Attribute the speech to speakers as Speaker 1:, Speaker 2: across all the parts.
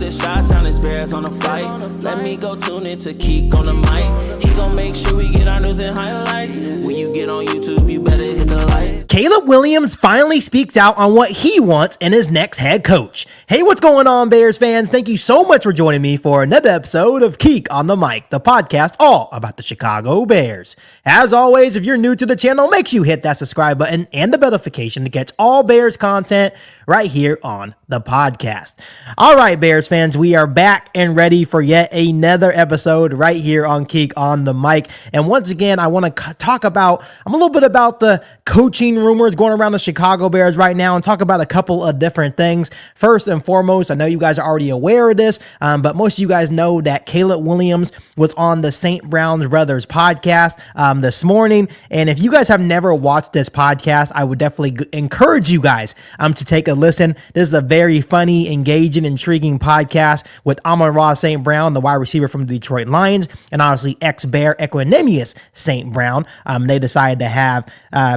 Speaker 1: the Chi-Town experience on the flight. Let me go tune in to Keek on the mic. He gon' make sure we get our news and highlights. When you get on YouTube, you better hit the like.
Speaker 2: Caleb Williams finally speaks out on what he wants in his next head coach. Hey, what's going on, Bears fans? Thank you so much for joining me for another episode of Keek on the Mic, the podcast all about the Chicago Bears. As always, if you're new to the channel, make sure you hit that subscribe button and the bell notification to catch all Bears content right here on the podcast. All right, Bears fans, we are back and ready for yet another episode right here on Keek on the Mic. And once again, I want to talk about a little bit about the coaching rumors going around the Chicago Bears right now and talk about a couple of different things. First and foremost, I know you guys are already aware of this, but most of you guys know that Caleb Williams was on the St. Brown's Brothers podcast this morning. And if you guys have never watched this podcast, I would definitely encourage you guys to take a listen. This is a very funny, engaging, intriguing podcast with Amon-Ra St. Brown, the wide receiver from the Detroit Lions, and obviously ex-Bear Equanimous St. Brown. They decided to have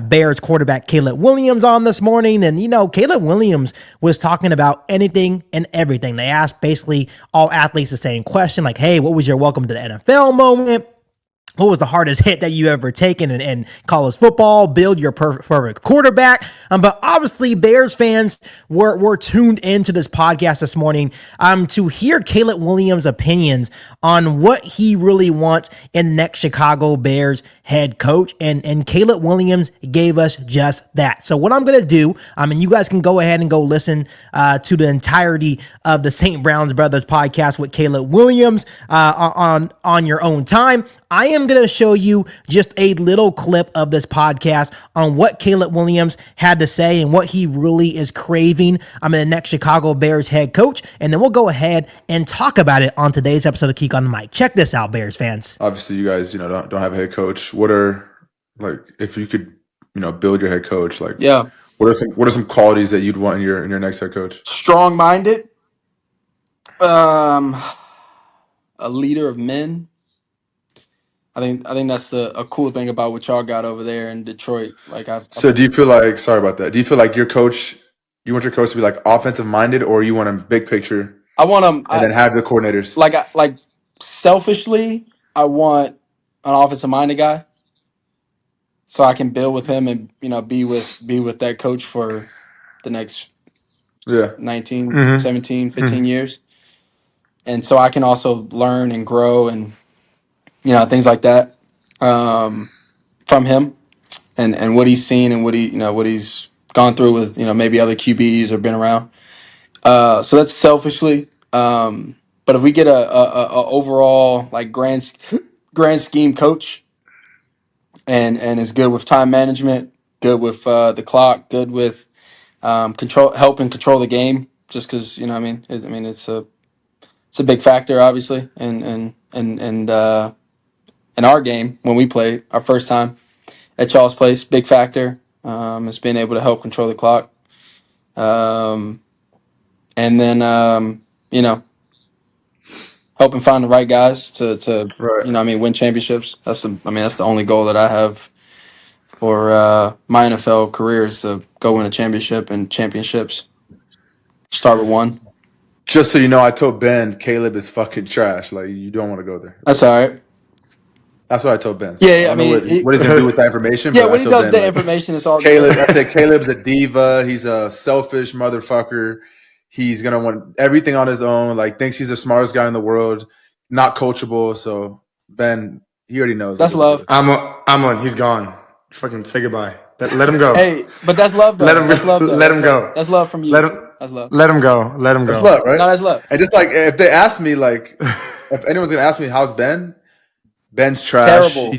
Speaker 2: Bears quarterback Caleb Williams on this morning. And, you know, Caleb Williams was talking about anything and everything. They asked basically all athletes the same question, like, hey, what was your welcome to the NFL moment? What was the hardest hit that you ever taken in college football? Build your perfect quarterback. But obviously, Bears fans were tuned into this podcast this morning to hear Caleb Williams' opinions on what he really wants in the next Chicago Bears head coach. And Caleb Williams gave us just that. So what I'm going to do, and you guys can go ahead and go listen to the entirety of the St. Brown's Brothers podcast with Caleb Williams on your own time. I am going to show you just a little clip of this podcast on what Caleb Williams had to say and what he really is craving. I'm the next Chicago Bears head coach, and then we'll go ahead and talk about it on today's episode of Keek on the Mic. Check this out, Bears fans.
Speaker 3: Obviously, you guys, don't have a head coach. What are, like, if you could, build your head coach, like,
Speaker 4: yeah,
Speaker 3: what are some qualities that you'd want in your next head coach?
Speaker 4: Strong-minded, a leader of men. I think that's a cool thing about what y'all got over there in Detroit.
Speaker 3: So do you feel like, sorry about that, do you feel like you want your coach to be like offensive minded, or you want him big picture?
Speaker 4: I want him,
Speaker 3: and then have the coordinators.
Speaker 4: Like selfishly, I want an offensive minded guy, so I can build with him and be with that coach for the next 19, 17, 15 years, and so I can also learn and grow and things like that from him and what he's seen and what he's gone through with maybe other QBs or been around. So that's selfishly. But if we get a overall like grand scheme coach and is good with time management, good with the clock, good with helping control the game, just because it's a big factor obviously in our game when we played our first time at y'all's place. Big factor is being able to help control the clock, and then helping find the right guys to win championships. That's the only goal that I have for my NFL career, is to go win a championship and championships. Start with one.
Speaker 3: Just so you know, I told Ben Caleb is fucking trash. Like, you don't want to go there.
Speaker 4: That's all right.
Speaker 3: That's what I told Ben. So
Speaker 4: yeah,
Speaker 3: what he's going to do with that information.
Speaker 4: Yeah, when he does the information, it's all
Speaker 3: Caleb. I said Caleb's a diva. He's a selfish motherfucker. He's going to want everything on his own. Like, thinks he's the smartest guy in the world. Not coachable. So, Ben, he already knows.
Speaker 4: That's love.
Speaker 5: I'm on. He's gone. Fucking say goodbye. Let him go.
Speaker 4: Hey, but that's love, though.
Speaker 5: Let him
Speaker 4: go. That's love from you.
Speaker 5: That's love. Let him go.
Speaker 3: That's love, right?
Speaker 4: No, that's love.
Speaker 3: And just like, if they ask me, like, if anyone's going to ask me, how's Ben? Ben's trash.
Speaker 4: Terrible.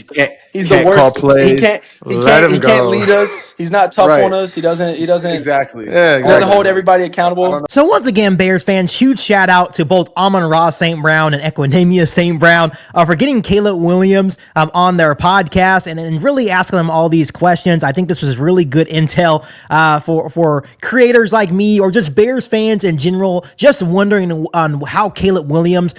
Speaker 3: He's the worst. Call plays.
Speaker 4: He can't lead us. He's not tough on us. He doesn't
Speaker 3: exactly.
Speaker 4: He doesn't hold everybody accountable.
Speaker 2: So once again, Bears fans, huge shout out to both Amon-Ra St. Brown and Equanimous St. Brown for getting Caleb Williams on their podcast and really asking them all these questions. I think this was really good intel for creators like me, or just Bears fans in general, just wondering on how Caleb Williams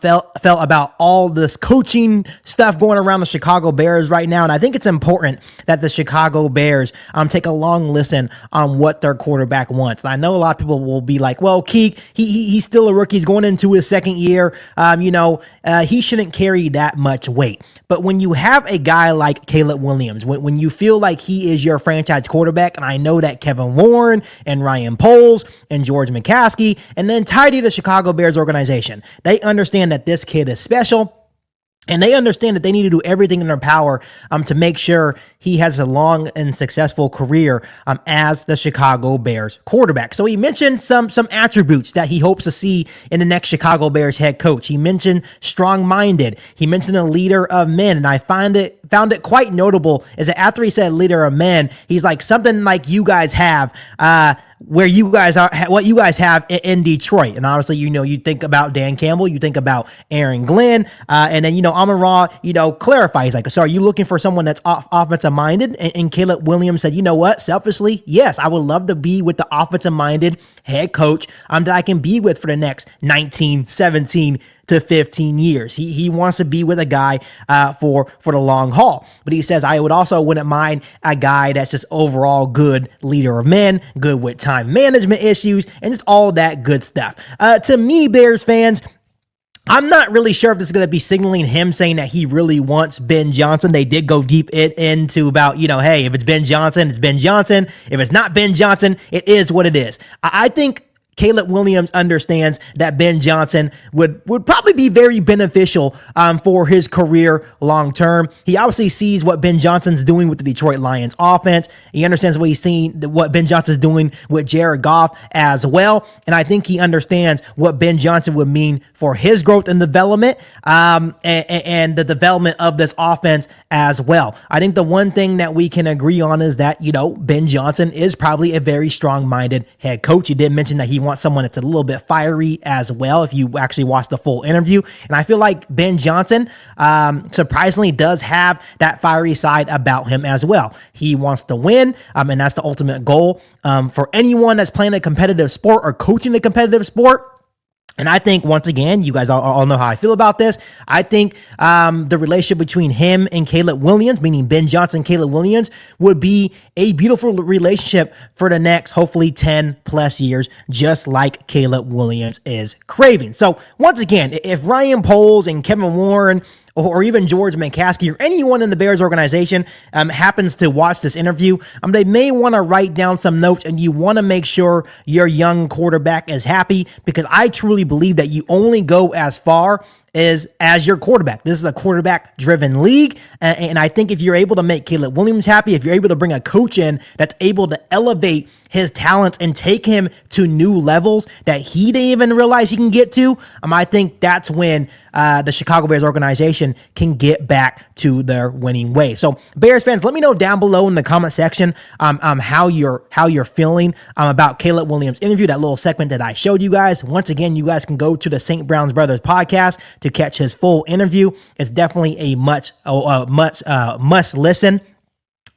Speaker 2: felt about all this coaching stuff going around the Chicago Bears right now, and I think it's important that the Chicago Bears take a long listen on what their quarterback wants. And I know a lot of people will be like, well, Keek, he's still a rookie. He's going into his second year. He shouldn't carry that much weight. But when you have a guy like Caleb Williams, when you feel like he is your franchise quarterback, and I know that Kevin Warren and Ryan Poles and George McCaskey, and the entirety of the Chicago Bears organization, they understand that this kid is special. And they understand that they need to do everything in their power to make sure he has a long and successful career as the Chicago Bears quarterback. So he mentioned some attributes that he hopes to see in the next Chicago Bears head coach. He mentioned strong-minded. He mentioned a leader of men, and I found it quite notable is that after he said leader of men, he's like something like you guys have, where you guys are, what you guys have in Detroit. And obviously, you think about Dan Campbell, you think about Aaron Glenn, and then, Amon-Ra, clarifies, he's like, so are you looking for someone that's offensive minded? And Caleb Williams said, you know what, selfishly, yes, I would love to be with the offensive minded head coach that I can be with for the next 19, 17 to 15 years. He wants to be with a guy for the long haul. But he says, I wouldn't mind a guy that's just overall good leader of men, good with time management issues, and just all that good stuff. To me, Bears fans, I'm not really sure if this is going to be signaling him saying that he really wants Ben Johnson. They did go deep into about, hey, if it's Ben Johnson, it's Ben Johnson. If it's not Ben Johnson, it is what it is. I think Caleb Williams understands that Ben Johnson would probably be very beneficial for his career long term. He obviously sees what Ben Johnson's doing with the Detroit Lions offense. He understands what Ben Johnson's doing with Jared Goff as well. And I think he understands what Ben Johnson would mean for his growth and development and the development of this offense as well. I think the one thing that we can agree on is that, Ben Johnson is probably a very strong-minded head coach. He did mention that he wants someone that's a little bit fiery as well, if you actually watch the full interview. And I feel like Ben Johnson, surprisingly, does have that fiery side about him as well. He wants to win, and that's the ultimate goal for anyone that's playing a competitive sport or coaching a competitive sport. And I think, once again, you guys all know how I feel about this. I think the relationship between him and Caleb Williams, meaning Ben Johnson, Caleb Williams, would be a beautiful relationship for the next, hopefully, 10 plus years, just like Caleb Williams is craving. So, once again, if Ryan Poles and Kevin Warren or even George McCaskey or anyone in the Bears organization happens to watch this interview, they may want to write down some notes, and you want to make sure your young quarterback is happy, because I truly believe that you only go as far as your quarterback. This is a quarterback-driven league, and I think if you're able to make Caleb Williams happy, if you're able to bring a coach in that's able to elevate his talents and take him to new levels that he didn't even realize he can get to, I think that's when the Chicago Bears organization can get back to their winning way. So, Bears fans, let me know down below in the comment section how you're feeling about Caleb Williams' interview, that little segment that I showed you guys. Once again, you guys can go to the St. Brown's Brothers podcast to catch his full interview. It's definitely a must listen.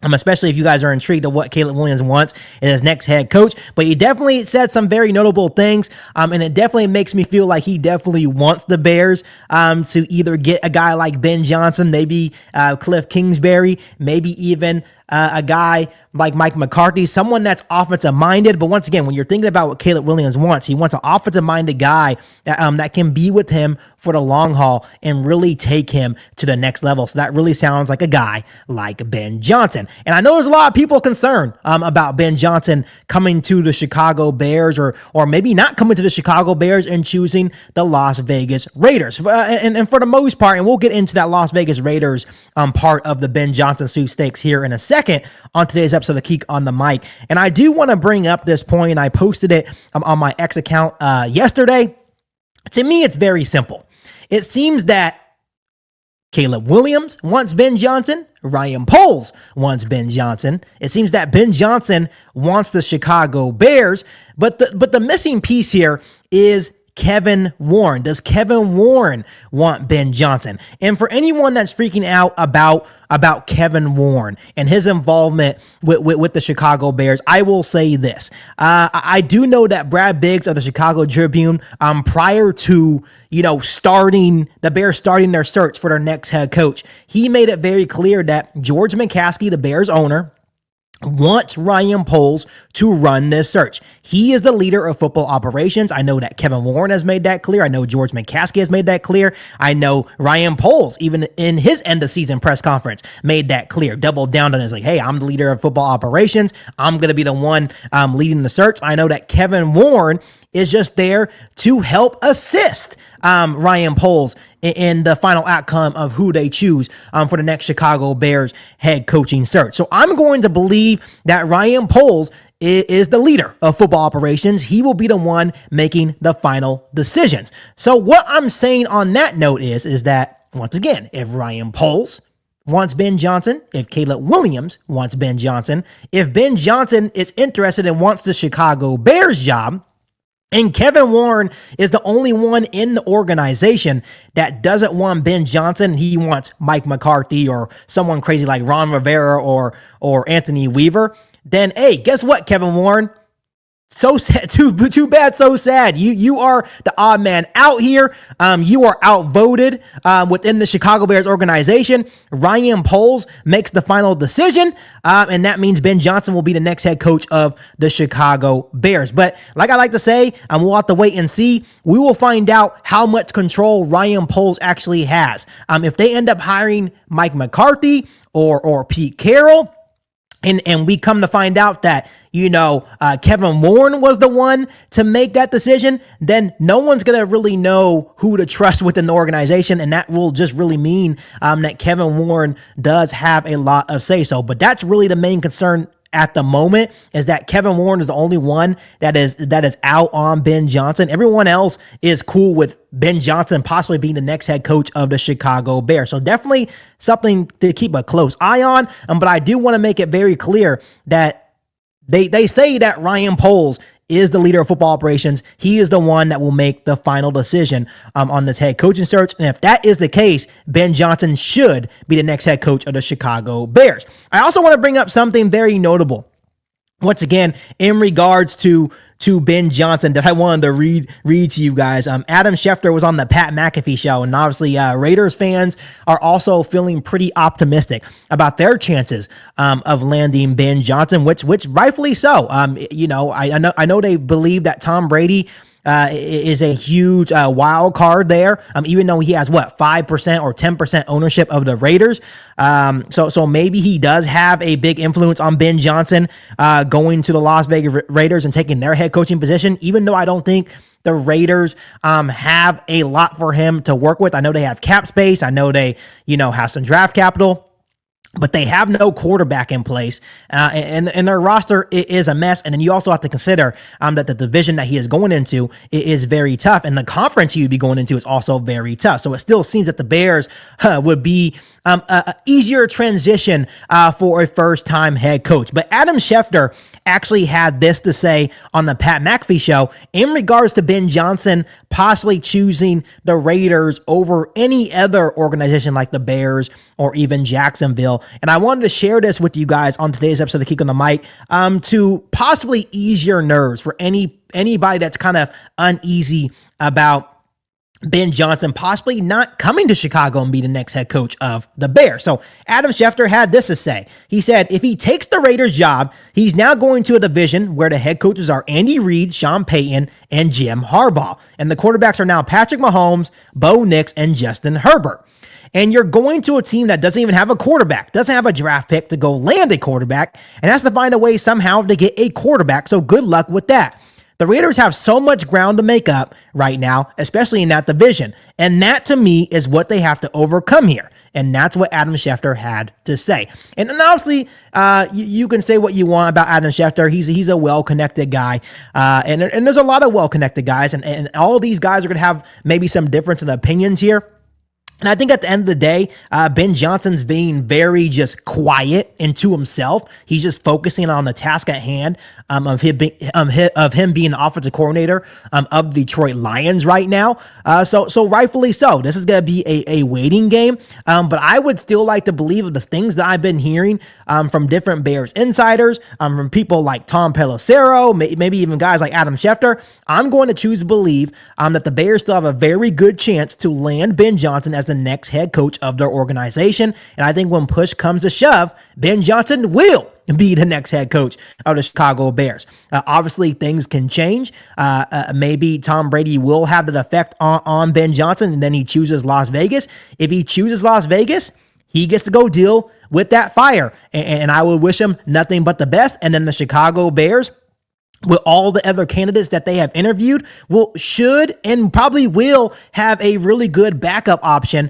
Speaker 2: Especially if you guys are intrigued of what Caleb Williams wants in his next head coach. But he definitely said some very notable things, and it definitely makes me feel like he definitely wants the Bears to either get a guy like Ben Johnson, maybe Cliff Kingsbury, maybe even a guy like Mike McCarthy, someone that's offensive minded. But once again, when you're thinking about what Caleb Williams wants, he wants an offensive minded guy that can be with him for the long haul and really take him to the next level. So that really sounds like a guy like Ben Johnson. And I know there's a lot of people concerned about Ben Johnson coming to the Chicago Bears, or maybe not coming to the Chicago Bears and choosing the Las Vegas Raiders. And for the most part, and we'll get into that Las Vegas Raiders part of the Ben Johnson sweepstakes here in a second on today's episode of Keek on the Mic. And I do want to bring up this point. I posted it on my X account yesterday. To me, it's very simple. It seems that Caleb Williams wants Ben Johnson. Ryan Poles wants Ben Johnson. It seems that Ben Johnson wants the Chicago Bears. But the missing piece here is Kevin Warren? Does Kevin Warren want Ben Johnson? And for anyone that's freaking out about Kevin Warren and his involvement with the Chicago Bears, I will say this. I do know that Brad Biggs of the Chicago Tribune, prior to, the Bears starting their search for their next head coach, he made it very clear that George McCaskey, the Bears owner, wants Ryan Poles to run this search. He is the leader of football operations. I know that Kevin Warren has made that clear. I know George McCaskey has made that clear. I know Ryan Poles, even in his end of season press conference, made that clear, doubled down on it. Like, hey, I'm the leader of football operations. I'm going to be the one leading the search. I know that Kevin Warren is just there to help assist Ryan Poles in the final outcome of who they choose for the next Chicago Bears head coaching search. So I'm going to believe that Ryan Poles is the leader of football operations. He will be the one making the final decisions. So what I'm saying on that note is that, once again, if Ryan Poles wants Ben Johnson, if Caleb Williams wants Ben Johnson, if Ben Johnson is interested and wants the Chicago Bears job, and Kevin Warren is the only one in the organization that doesn't want Ben Johnson, he wants Mike McCarthy or someone crazy like Ron Rivera or Anthony Weaver, then hey, guess what, Kevin Warren? So sad, too bad, so sad. You are the odd man out here. You are outvoted within the Chicago Bears organization. Ryan Poles makes the final decision, and that means Ben Johnson will be the next head coach of the Chicago Bears. But like I like to say, we'll have to wait and see. We will find out how much control Ryan Poles actually has. If they end up hiring Mike McCarthy or Pete Carroll, and we come to find out that, Kevin Warren was the one to make that decision, then no one's going to really know who to trust within the organization. And that will just really mean that Kevin Warren does have a lot of say-so. But that's really the main concern at the moment, is that Kevin Warren is the only one that is out on Ben Johnson. Everyone else is cool with Ben Johnson possibly being the next head coach of the Chicago Bears. So definitely something to keep a close eye on. But I do want to make it very clear that they say that Ryan Poles is the leader of football operations. He is the one that will make the final decision on this head coaching search. And if that is the case, Ben Johnson should be the next head coach of the Chicago Bears. I also want to bring up something very notable, once again, in regards to Ben Johnson, that I wanted to read to you guys. Adam Schefter was on the Pat McAfee show, and obviously Raiders fans are also feeling pretty optimistic about their chances of landing Ben Johnson, which rightfully so. I know they believe that Tom Brady is a huge wild card there, even though he has 5% or 10% ownership of the Raiders. So maybe he does have a big influence on Ben Johnson going to the Las Vegas Raiders and taking their head coaching position, even though I don't think the Raiders have a lot for him to work with. I know they have cap space. I know they, have some draft capital, but they have no quarterback in place, and their roster is a mess. And then you also have to consider that the division that he is going into is very tough, and the conference he would be going into is also very tough. So it still seems that the Bears would be a easier transition for a first-time head coach. But Adam Schefter actually had this to say on the Pat McAfee show in regards to Ben Johnson possibly choosing the Raiders over any other organization like the Bears or even Jacksonville. And I wanted to share this with you guys on today's episode of Kick on the Mic to possibly ease your nerves for anybody that's kind of uneasy about Ben Johnson possibly not coming to Chicago and be the next head coach of the Bears. So Adam Schefter had this to say. He said, if he takes the Raiders job, he's now going to a division where the head coaches are Andy Reid, Sean Payton, and Jim Harbaugh. And the quarterbacks are now Patrick Mahomes, Bo Nix, and Justin Herbert. And you're going to a team that doesn't even have a quarterback, doesn't have a draft pick to go land a quarterback, and has to find a way somehow to get a quarterback. So good luck with that. The Raiders have so much ground to make up right now, especially in that division. And that, to me, is what they have to overcome here. And that's what Adam Schefter had to say. And obviously, you can say what you want about Adam Schefter. He's a well-connected guy. And there's a lot of well-connected guys. And all of these guys are going to have maybe some difference in opinions here. And I think at the end of the day, Ben Johnson's being very just quiet into himself. He's just focusing on the task at hand of him being the offensive coordinator of the Detroit Lions right now. So rightfully so. This is going to be a waiting game. But I would still like to believe of the things that I've been hearing from different Bears insiders, from people like Tom Pelissero, maybe even guys like Adam Schefter. I'm going to choose to believe that the Bears still have a very good chance to land Ben Johnson as the next head coach of their organization. And I think when push comes to shove, Ben Johnson will be the next head coach of the Chicago Bears. Obviously, things can change. Maybe Tom Brady will have that effect on Ben Johnson, and then he chooses Las Vegas. If he chooses Las Vegas, he gets to go deal with that fire. And I would wish him nothing but the best. And then the Chicago Bears, with all the other candidates that they have interviewed, should and probably will have a really good backup option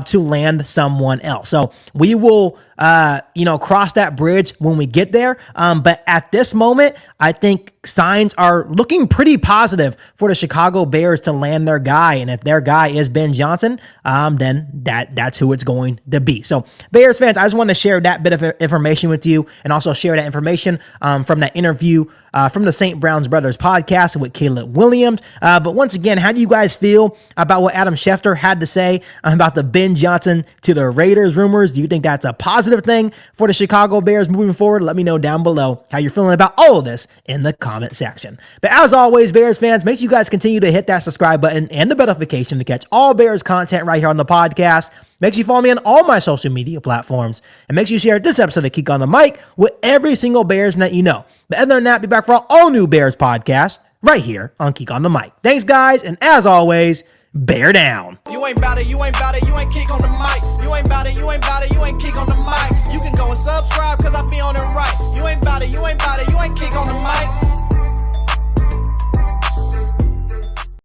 Speaker 2: to land someone else. So we will, cross that bridge when we get there. But at this moment, I think signs are looking pretty positive for the Chicago Bears to land their guy. And if their guy is Ben Johnson, then that's who it's going to be. So Bears fans, I just want to share that bit of information with you, and also share that information from that interview from the St. Brown's Brothers podcast with Caleb Williams. But once again, how do you guys feel about what Adam Schefter had to say about the Ben Johnson to the Raiders rumors? Do you think that's a positive thing for the Chicago Bears moving forward? Let me know down below how you're feeling about all of this in the comment section. But as always, Bears fans, make sure you guys continue to hit that subscribe button and the notification to catch all Bears content right here on the podcast. Make sure you follow me on all my social media platforms, and make sure you share this episode of Kick on the Mic with every single Bears that you know. But other than that, be back for our all new Bears podcast right here on Kick on the Mic. Thanks, guys, and as always, bear down.
Speaker 6: You ain't bout it, you ain't bout it, you ain't kick on the mic. You ain't bout it, you ain't bout it, you ain't kick on the mic. You can go and subscribe, cause I be on it right. You ain't bout it, you ain't bout it, you ain't kick on the mic.